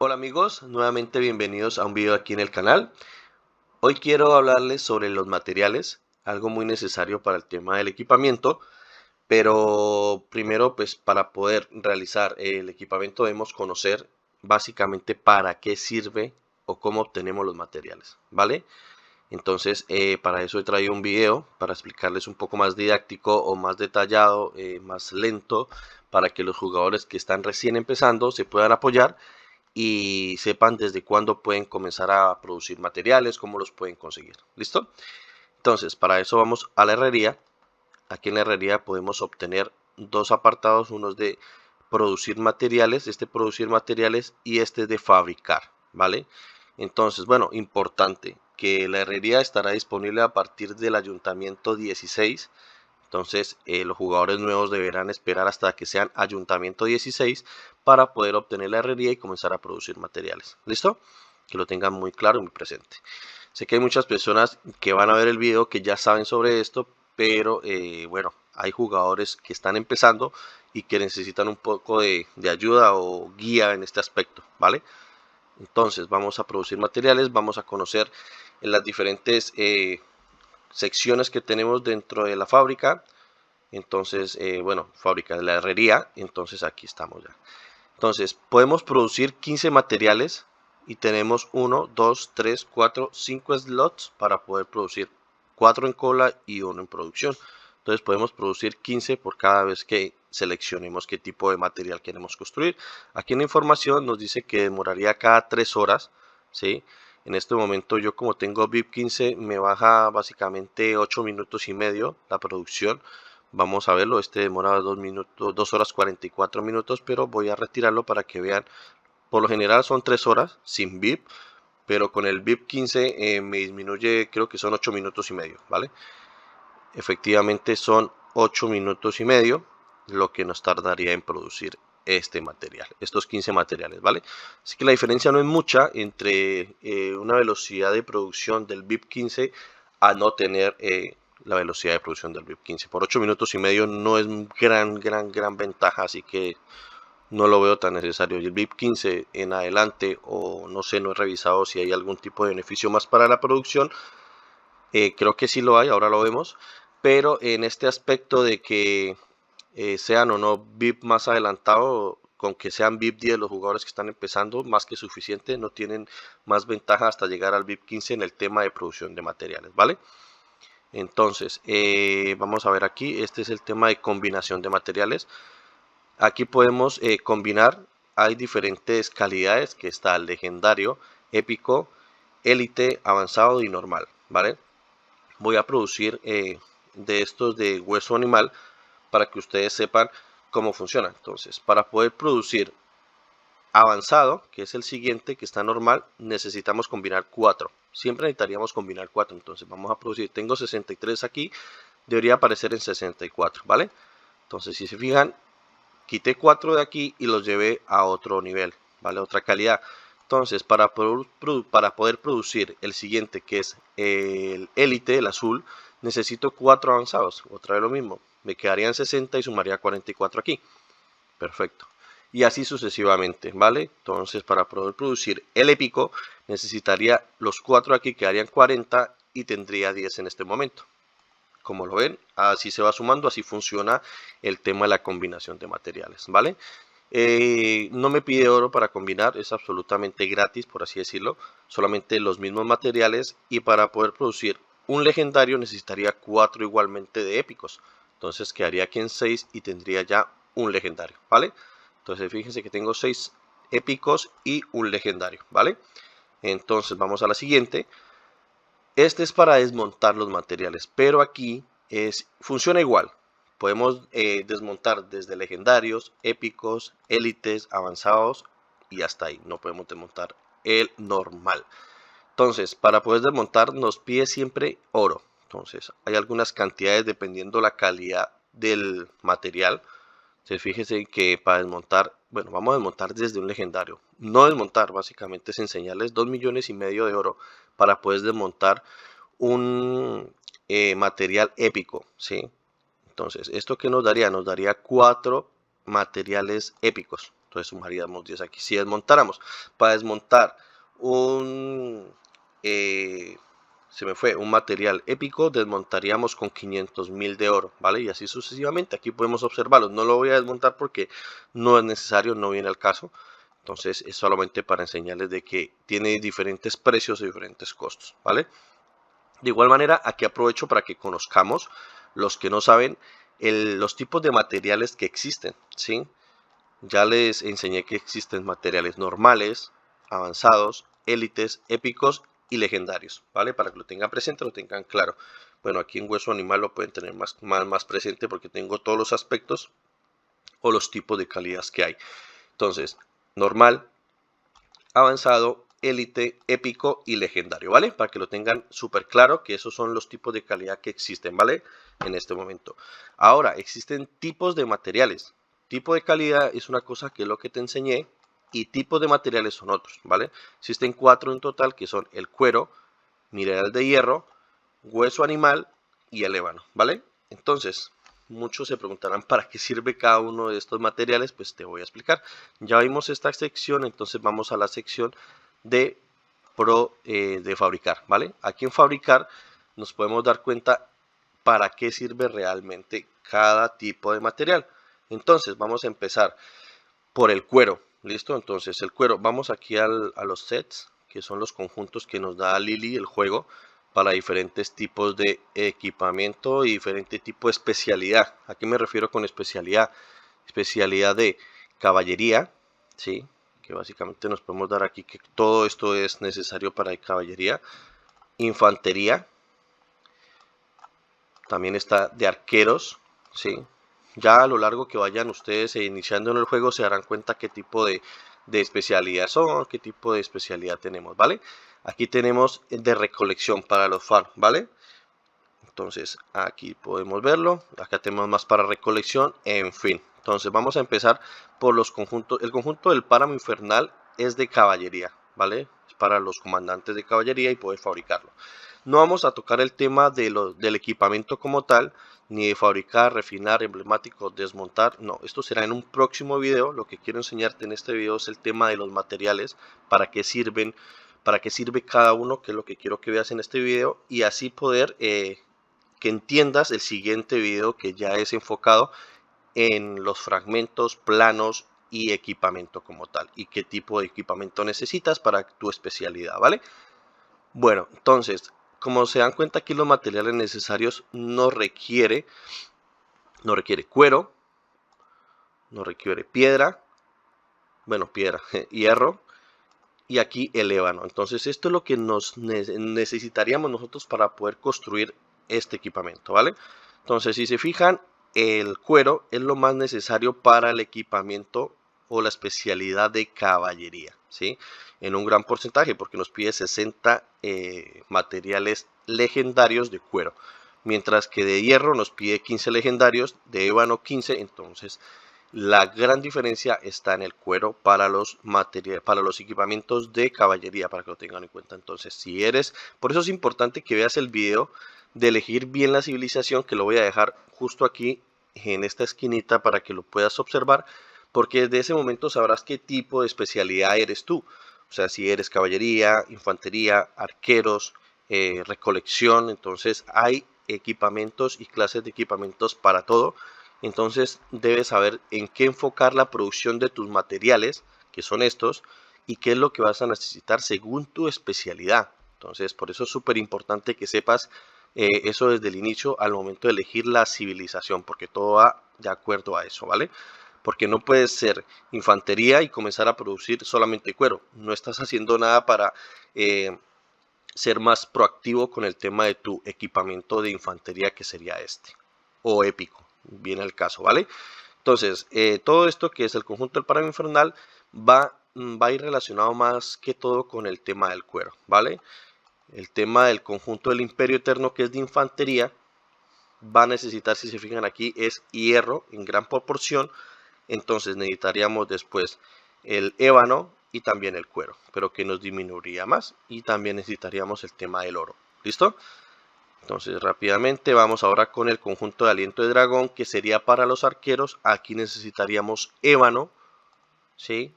Hola amigos, nuevamente bienvenidos a un video aquí en el canal. Hoy quiero hablarles sobre los materiales, algo muy necesario para el tema del equipamiento, pero primero pues para poder realizar el equipamiento debemos conocer básicamente para qué sirve o cómo obtenemos los materiales, ¿vale? Entonces para eso he traído un video para explicarles un poco más didáctico o más detallado, más lento, para que los jugadores que están recién empezando se puedan apoyar y sepan desde cuándo pueden comenzar a producir materiales, cómo los pueden conseguir. ¿Listo? Entonces, para eso vamos a la herrería. Aquí en la herrería podemos obtener dos apartados, uno es de producir materiales, este producir materiales y este de fabricar, ¿vale? Entonces, bueno, importante que la herrería estará disponible a partir del ayuntamiento 16. Entonces, los jugadores nuevos deberán esperar hasta que sean ayuntamiento 16 para poder obtener la herrería y comenzar a producir materiales. ¿Listo? Que lo tengan muy claro y muy presente. Sé que hay muchas personas que van a ver el video que ya saben sobre esto, pero bueno, hay jugadores que están empezando y que necesitan un poco de ayuda o guía en este aspecto, ¿vale? Entonces, vamos a producir materiales, vamos a conocer las diferentes secciones que tenemos dentro de la fábrica. Entonces, bueno, fábrica de la herrería. Entonces, aquí estamos ya. Entonces, podemos producir 15 materiales y tenemos 1, 2, 3, 4, 5 slots para poder producir 4 en cola y 1 en producción. Entonces, podemos producir 15 por cada vez que seleccionemos qué tipo de material queremos construir. Aquí en la información nos dice que demoraría cada 3 horas, ¿sí? En este momento yo como tengo VIP 15 me baja básicamente 8 minutos y medio la producción. Vamos a verlo, este demora 2 minutos, 2 horas 44 minutos, pero voy a retirarlo para que vean. Por lo general son 3 horas sin VIP, pero con el VIP 15 me disminuye, creo que son 8 minutos y medio, ¿vale? Efectivamente son 8 minutos y medio lo que nos tardaría en producir este material, estos 15 materiales, ¿vale? Así que la diferencia no es mucha entre una velocidad de producción del VIP 15 a no tener la velocidad de producción del VIP 15. Por 8 minutos y medio no es gran ventaja, así que no lo veo tan necesario. Y el VIP 15 en adelante, o no sé, no he revisado si hay algún tipo de beneficio más para la producción. Creo que sí lo hay, ahora lo vemos, pero en este aspecto de que sean o no VIP más adelantado, con que sean VIP 10 los jugadores que están empezando, más que suficiente, no tienen más ventaja hasta llegar al VIP 15 en el tema de producción de materiales, ¿vale? Entonces, vamos a ver aquí, este es el tema de combinación de materiales. Aquí podemos combinar, hay diferentes calidades, que está el legendario, épico, élite, avanzado y normal, ¿vale? Voy a producir de estos de hueso animal para que ustedes sepan cómo funciona. Entonces, para poder producir avanzado, que es el siguiente, que está normal, necesitamos combinar 4. Siempre necesitaríamos combinar 4. Entonces, vamos a producir, tengo 63 aquí, debería aparecer en 64, ¿vale? Entonces, si se fijan, quité 4 de aquí y los llevé a otro nivel, ¿vale? Otra calidad. Entonces, para poder producir el siguiente, que es el élite, el azul, necesito 4 avanzados. Otra vez lo mismo. Me quedarían 60 y sumaría 44 aquí. Perfecto. Y así sucesivamente, ¿vale? Entonces, para poder producir el épico, necesitaría los 4 aquí, quedarían 40 y tendría 10 en este momento. Como lo ven, así se va sumando, así funciona el tema de la combinación de materiales, ¿vale? No me pide oro para combinar, es absolutamente gratis, por así decirlo, solamente los mismos materiales, y para poder producir un legendario necesitaría 4 igualmente de épicos, entonces quedaría aquí en 6 y tendría ya un legendario, ¿vale? Entonces fíjense que tengo 6 épicos y un legendario, ¿vale? Entonces vamos a la siguiente. Este es para desmontar los materiales, pero aquí funciona igual. Podemos desmontar desde legendarios, épicos, élites, avanzados y hasta ahí. No podemos desmontar el normal. Entonces, para poder desmontar nos pide siempre oro. Entonces, hay algunas cantidades dependiendo la calidad del material. Entonces, fíjese que para desmontar, bueno, vamos a desmontar desde un legendario. No desmontar, básicamente es enseñarles 2 millones y medio de oro para poder desmontar un material épico, ¿sí? Entonces, ¿esto qué nos daría? Nos daría 4 materiales épicos, entonces sumaríamos 10 aquí. Si desmontáramos, para desmontar un un material épico, desmontaríamos con 500.000 de oro, ¿vale? Y así sucesivamente. Aquí podemos observarlo. No lo voy a desmontar porque no es necesario, no viene al caso. Entonces es solamente para enseñarles de que tiene diferentes precios y diferentes costos, ¿vale? De igual manera, aquí aprovecho para que conozcamos, los que no saben, los tipos de materiales que existen, ¿sí? Ya les enseñé que existen materiales normales, avanzados, élites, épicos y legendarios, ¿vale? Para que lo tengan presente, lo tengan claro. Bueno, aquí en Hueso Animal lo pueden tener más presente porque tengo todos los aspectos o los tipos de calidad que hay. Entonces, normal, avanzado, élite, épico y legendario, ¿vale? Para que lo tengan súper claro que esos son los tipos de calidad que existen, ¿vale? En este momento. Ahora, existen tipos de materiales. Tipo de calidad es una cosa que es lo que te enseñé y tipos de materiales son otros, ¿vale? Existen 4 en total que son el cuero, mineral de hierro, hueso animal y el ébano, ¿vale? Entonces, muchos se preguntarán para qué sirve cada uno de estos materiales, pues te voy a explicar. Ya vimos esta sección, entonces vamos a la sección de de fabricar, ¿vale? Aquí en fabricar nos podemos dar cuenta para qué sirve realmente cada tipo de material. Entonces, vamos a empezar por el cuero, ¿listo? Entonces, el cuero, vamos aquí a los sets, que son los conjuntos que nos da Lili el juego para diferentes tipos de equipamiento y diferente tipo de especialidad. ¿A qué me refiero con especialidad? Especialidad de caballería, ¿sí? Que básicamente nos podemos dar aquí que todo esto es necesario para caballería. Infantería, también está de arqueros, ¿sí? Ya a lo largo que vayan ustedes iniciando en el juego se darán cuenta qué tipo de especialidad son, qué tipo de especialidad tenemos, ¿vale? Aquí tenemos de recolección para los farm, ¿vale? Entonces aquí podemos verlo, acá tenemos más para recolección, en fin. Entonces vamos a empezar por los conjuntos. El conjunto del páramo infernal es de caballería, ¿vale? Es para los comandantes de caballería y poder fabricarlo. No vamos a tocar el tema del equipamiento como tal, ni de fabricar, refinar, emblemáticos, desmontar. No, esto será en un próximo video. Lo que quiero enseñarte en este video es el tema de los materiales, para qué sirven, para qué sirve cada uno, que es lo que quiero que veas en este video, y así poder que entiendas el siguiente video que ya es enfocado en los fragmentos, planos y equipamiento como tal, y qué tipo de equipamiento necesitas para tu especialidad, ¿vale? Bueno, entonces, como se dan cuenta aquí los materiales necesarios no requiere cuero, no requiere piedra, bueno, piedra, hierro, y aquí el ébano. Entonces esto es lo que necesitaríamos nosotros para poder construir este equipamiento, ¿vale? Entonces si se fijan, el cuero es lo más necesario para el equipamiento o la especialidad de caballería, ¿sí? En un gran porcentaje, porque nos pide 60 materiales legendarios de cuero, mientras que de hierro nos pide 15 legendarios, de ébano 15, entonces la gran diferencia está en el cuero para los para los equipamientos de caballería, para que lo tengan en cuenta. Entonces, por eso es importante que veas el video de elegir bien la civilización, que lo voy a dejar justo aquí en esta esquinita para que lo puedas observar, porque desde ese momento sabrás qué tipo de especialidad eres tú. O sea, si eres caballería, infantería, arqueros, recolección, entonces hay equipamientos y clases de equipamientos para todo. Entonces debes saber en qué enfocar la producción de tus materiales, que son estos, y qué es lo que vas a necesitar según tu especialidad. Entonces, por eso es súper importante que sepas eso desde el inicio al momento de elegir la civilización, porque todo va de acuerdo a eso, ¿vale? Porque no puedes ser infantería y comenzar a producir solamente cuero. No estás haciendo nada para ser más proactivo con el tema de tu equipamiento de infantería, que sería este, o épico, viene el caso, ¿vale? Entonces, todo esto que es el conjunto del páramo infernal va a ir relacionado más que todo con el tema del cuero, ¿vale? El tema del conjunto del imperio eterno, que es de infantería, va a necesitar, si se fijan aquí, es hierro en gran proporción. Entonces necesitaríamos después el ébano y también el cuero, pero que nos disminuiría más, y también necesitaríamos el tema del oro. ¿Listo? Entonces rápidamente vamos ahora con el conjunto de aliento de dragón, que sería para los arqueros. Aquí necesitaríamos ébano, ¿sí?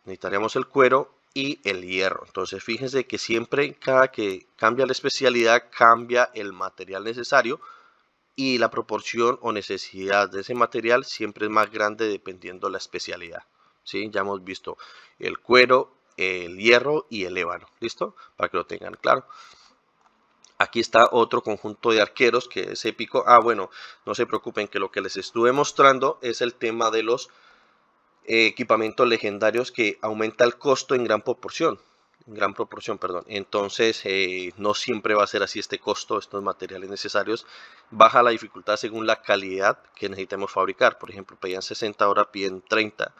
Necesitaríamos el cuero y el hierro. Entonces fíjense que siempre cada que cambia la especialidad cambia el material necesario y la proporción o necesidad de ese material siempre es más grande dependiendo de la especialidad. ¿Sí? Ya hemos visto el cuero, el hierro y el ébano. ¿Listo? Para que lo tengan claro. Aquí está otro conjunto de arqueros que es épico. Ah, bueno, no se preocupen que lo que les estuve mostrando es el tema de los equipamientos legendarios que aumenta el costo en gran proporción, perdón. Entonces, no siempre va a ser así este costo, estos materiales necesarios. Baja la dificultad según la calidad que necesitemos fabricar. Por ejemplo, pedían 60, ahora piden 30.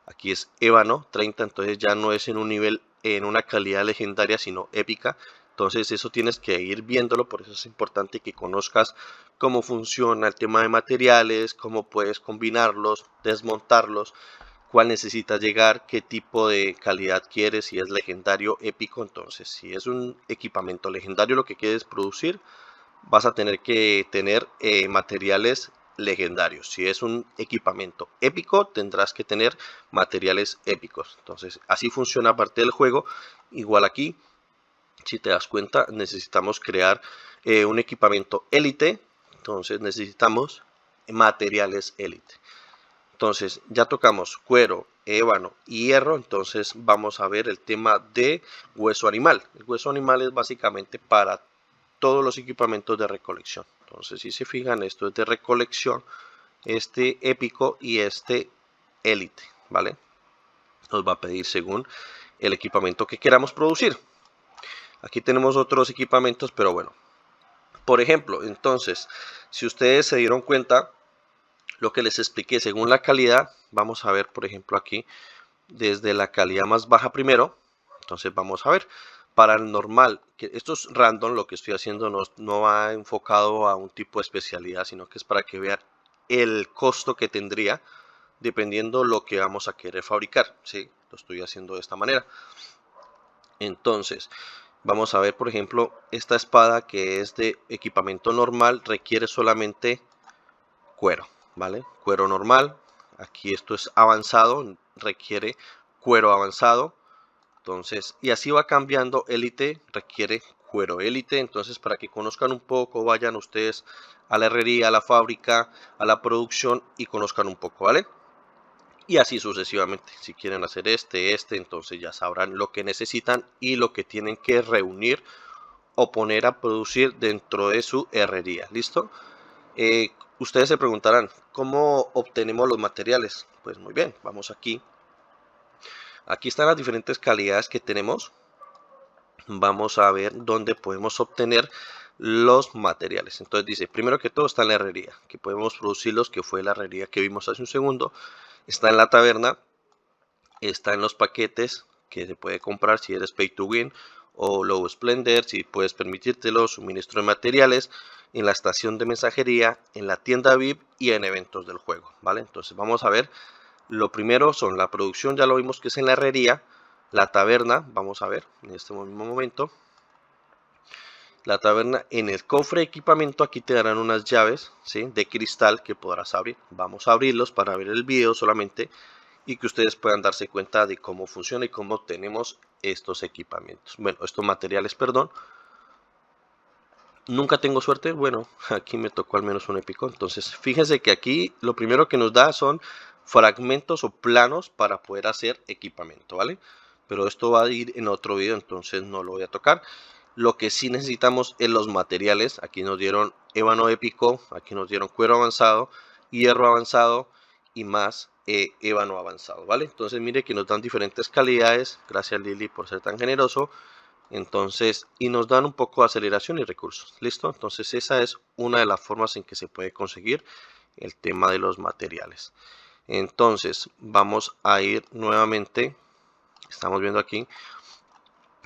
Aquí es ébano, 30, entonces ya no es en un nivel, en una calidad legendaria, sino épica. Entonces eso tienes que ir viéndolo, por eso es importante que conozcas cómo funciona el tema de materiales, cómo puedes combinarlos, desmontarlos, cuál necesitas llegar, qué tipo de calidad quieres, si es legendario, épico. Entonces, si es un equipamiento legendario lo que quieres producir, vas a tener que tener materiales legendarios. Si es un equipamiento épico, tendrás que tener materiales épicos. Entonces, así funciona parte del juego. Igual aquí, si te das cuenta, necesitamos crear un equipamiento élite. Entonces, necesitamos materiales élite. Entonces, ya tocamos cuero, ébano y hierro. Entonces, vamos a ver el tema de hueso animal. El hueso animal es básicamente para todos los equipamientos de recolección. Entonces, si se fijan, esto es de recolección, este épico y este élite, ¿vale? Nos va a pedir según el equipamiento que queramos producir. Aquí tenemos otros equipamientos, pero bueno. Por ejemplo, entonces, si ustedes se dieron cuenta, lo que les expliqué según la calidad, vamos a ver, por ejemplo, aquí, desde la calidad más baja primero. Entonces vamos a ver, para el normal, que esto es random, lo que estoy haciendo no va enfocado a un tipo de especialidad, sino que es para que vean el costo que tendría dependiendo lo que vamos a querer fabricar. ¿Sí? Lo estoy haciendo de esta manera. Entonces, vamos a ver, por ejemplo, esta espada que es de equipamiento normal requiere solamente cuero, ¿vale? Cuero normal. Aquí esto es avanzado, requiere cuero avanzado. Entonces, y así va cambiando. Élite requiere cuero élite. Entonces, para que conozcan un poco, vayan ustedes a la herrería, a la fábrica, a la producción y conozcan un poco, ¿vale? Y así sucesivamente. Si quieren hacer entonces ya sabrán lo que necesitan y lo que tienen que reunir o poner a producir dentro de su herrería. ¿Listo? Ustedes se preguntarán, ¿cómo obtenemos los materiales? Pues muy bien, vamos aquí. Aquí están las diferentes calidades que tenemos. Vamos a ver dónde podemos obtener los materiales. Entonces dice, primero que todo está en la herrería, que podemos producirlos, que fue la herrería que vimos hace un segundo. Está en la taberna, está en los paquetes que se puede comprar si eres pay to win o low splendor, si puedes permitírtelo, suministro de materiales, en la estación de mensajería, en la tienda VIP y en eventos del juego, ¿vale? Entonces vamos a ver, lo primero son la producción, ya lo vimos que es en la herrería, la taberna, vamos a ver en este mismo momento, la taberna en el cofre de equipamiento, aquí te darán unas llaves, ¿sí? De cristal que podrás abrir, vamos a abrirlos para ver el video solamente y que ustedes puedan darse cuenta de cómo funciona y cómo tenemos estos equipamientos, bueno, estos materiales, perdón. Nunca tengo suerte, bueno, aquí me tocó al menos un épico. Entonces fíjense que aquí lo primero que nos da son fragmentos o planos para poder hacer equipamiento, ¿vale? Pero esto va a ir en otro video, entonces no lo voy a tocar. Lo que sí necesitamos es los materiales. Aquí nos dieron ébano épico, aquí nos dieron cuero avanzado, hierro avanzado y más ébano avanzado, ¿vale? Entonces mire que nos dan diferentes calidades. Gracias Lili por ser tan generoso. Entonces, y nos dan un poco de aceleración y recursos. ¿Listo? Entonces esa es una de las formas en que se puede conseguir el tema de los materiales. Entonces, vamos a ir nuevamente. Estamos viendo aquí.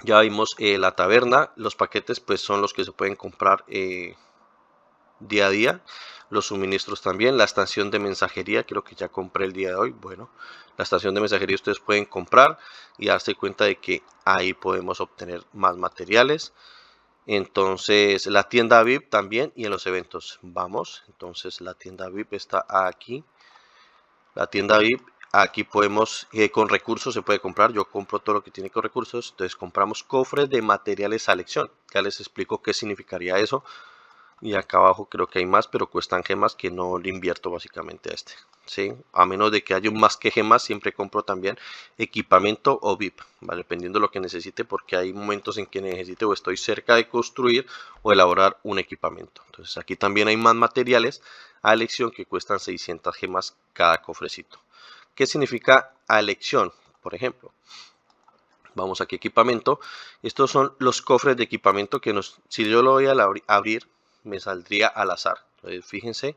Ya vimos la taberna. Los paquetes pues son los que se pueden comprar día a día. Los suministros también. La estación de mensajería. Creo que ya compré el día de hoy. Bueno, la estación de mensajería ustedes pueden comprar y darse cuenta de que ahí podemos obtener más materiales. Entonces la tienda VIP también y en los eventos. Vamos, entonces la tienda VIP está aquí. La tienda VIP Aquí podemos, con recursos se puede comprar, yo compro todo lo que tiene con recursos, entonces compramos cofres de materiales a elección. Ya les explico qué significaría eso. Y acá abajo creo que hay más, pero cuestan gemas que no le invierto básicamente a este. ¿Sí? A menos de que haya un más que gemas, siempre compro también equipamiento o VIP, ¿vale? Dependiendo de lo que necesite, porque hay momentos en que necesite o estoy cerca de construir o elaborar un equipamiento. Entonces aquí también hay más materiales a elección que cuestan 600 gemas cada cofrecito. ¿Qué significa a elección? Por ejemplo, vamos aquí a equipamiento. Estos son los cofres de equipamiento que si yo lo voy a abrir, me saldría al azar. Entonces, fíjense,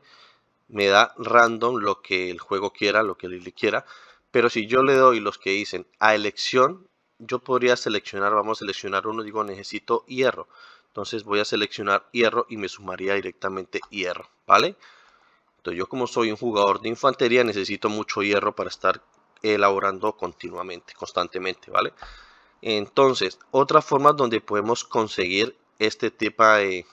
me da random lo que el juego quiera, lo que le quiera. Pero si yo le doy los que dicen a elección, yo podría seleccionar, vamos a seleccionar uno, digo necesito hierro. Entonces voy a seleccionar hierro y me sumaría directamente hierro, ¿vale? Entonces yo como soy un jugador de infantería necesito mucho hierro para estar elaborando continuamente, constantemente, ¿vale? Entonces, otras formas donde podemos conseguir este tipo de,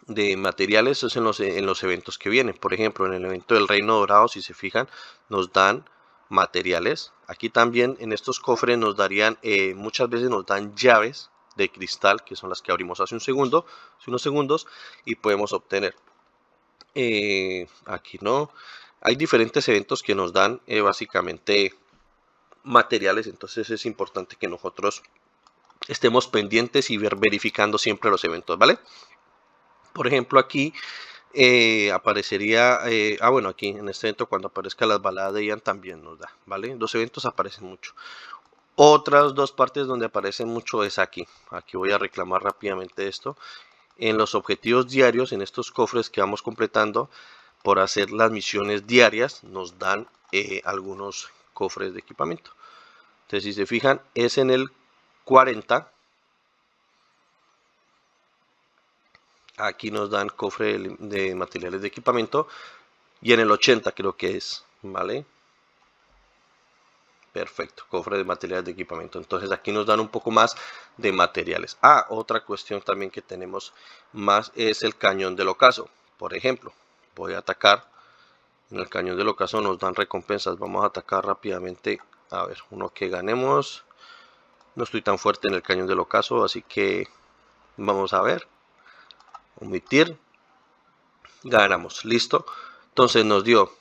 de materiales es en los eventos que vienen. Por ejemplo, en el evento del Reino Dorado, si se fijan, nos dan materiales. Aquí también en estos cofres nos darían, muchas veces nos dan llaves de cristal, que son las que abrimos hace unos segundos, y podemos obtener. Aquí no. Hay diferentes eventos que nos dan básicamente materiales, entonces es importante que nosotros estemos pendientes y verificando siempre los eventos, ¿vale? Por ejemplo, aquí aparecería, bueno, aquí en este evento cuando aparezca las baladas de Ian también nos da, ¿vale? Los eventos aparecen mucho. Otras dos partes donde aparecen mucho es aquí. Aquí voy a reclamar rápidamente esto. En los objetivos diarios, en estos cofres que vamos completando, por hacer las misiones diarias, nos dan algunos cofres de equipamiento. Entonces, si se fijan, es en el 40. Aquí nos dan cofre de materiales de equipamiento. Y en el 80 creo que es, ¿vale? Perfecto, cofre de materiales de equipamiento. Entonces aquí nos dan un poco más de materiales. Otra cuestión también que tenemos más es el cañón del ocaso. Por ejemplo, voy a atacar. En el cañón del ocaso nos dan recompensas. Vamos a atacar rápidamente. A ver, uno que ganemos. No estoy tan fuerte en el cañón del ocaso, así que vamos a ver. Omitir. Ganamos, listo. Entonces nos dio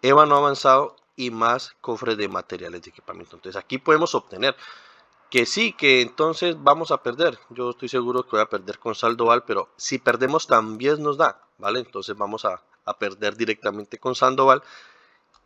ébano avanzado y más cofres de materiales de equipamiento. Entonces aquí podemos obtener que sí, que entonces vamos a perder. Yo estoy seguro que voy a perder con Sandoval, pero si perdemos también nos da, ¿vale? Entonces vamos a perder directamente con Sandoval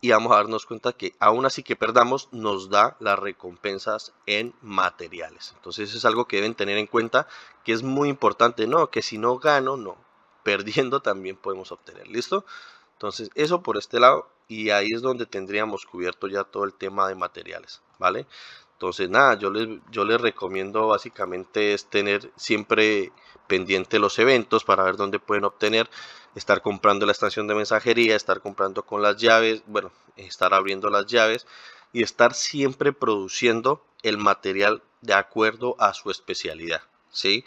y vamos a darnos cuenta que aún así que perdamos nos da las recompensas en materiales. Entonces es algo que deben tener en cuenta, que es muy importante, no, que si no gano, no, perdiendo también podemos obtener, ¿listo? Entonces eso por este lado, y ahí es donde tendríamos cubierto ya todo el tema de materiales, ¿vale? Entonces nada, yo les recomiendo básicamente es tener siempre pendiente los eventos para ver dónde pueden obtener, estar comprando la estación de mensajería, estar comprando con las llaves, bueno, estar abriendo las llaves y estar siempre produciendo el material de acuerdo a su especialidad, ¿sí?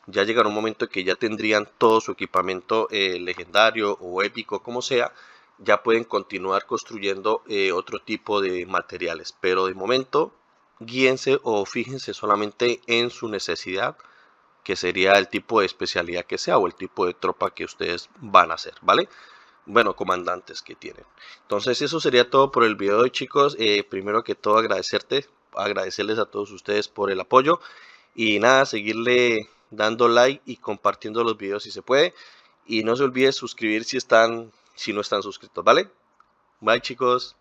Ya llegará un momento en que ya tendrían todo su equipamiento legendario o épico, como sea, ya pueden continuar construyendo otro tipo de materiales, pero de momento guíense o fíjense solamente en su necesidad, que sería el tipo de especialidad que sea o el tipo de tropa que ustedes van a hacer, ¿vale? Bueno, comandantes que tienen. Entonces eso sería todo por el video de hoy, chicos. Primero que todo agradecerles a todos ustedes por el apoyo y nada, seguirle dando like y compartiendo los videos si se puede. Y no se olviden suscribir si no están suscritos, ¿vale? Bye, chicos.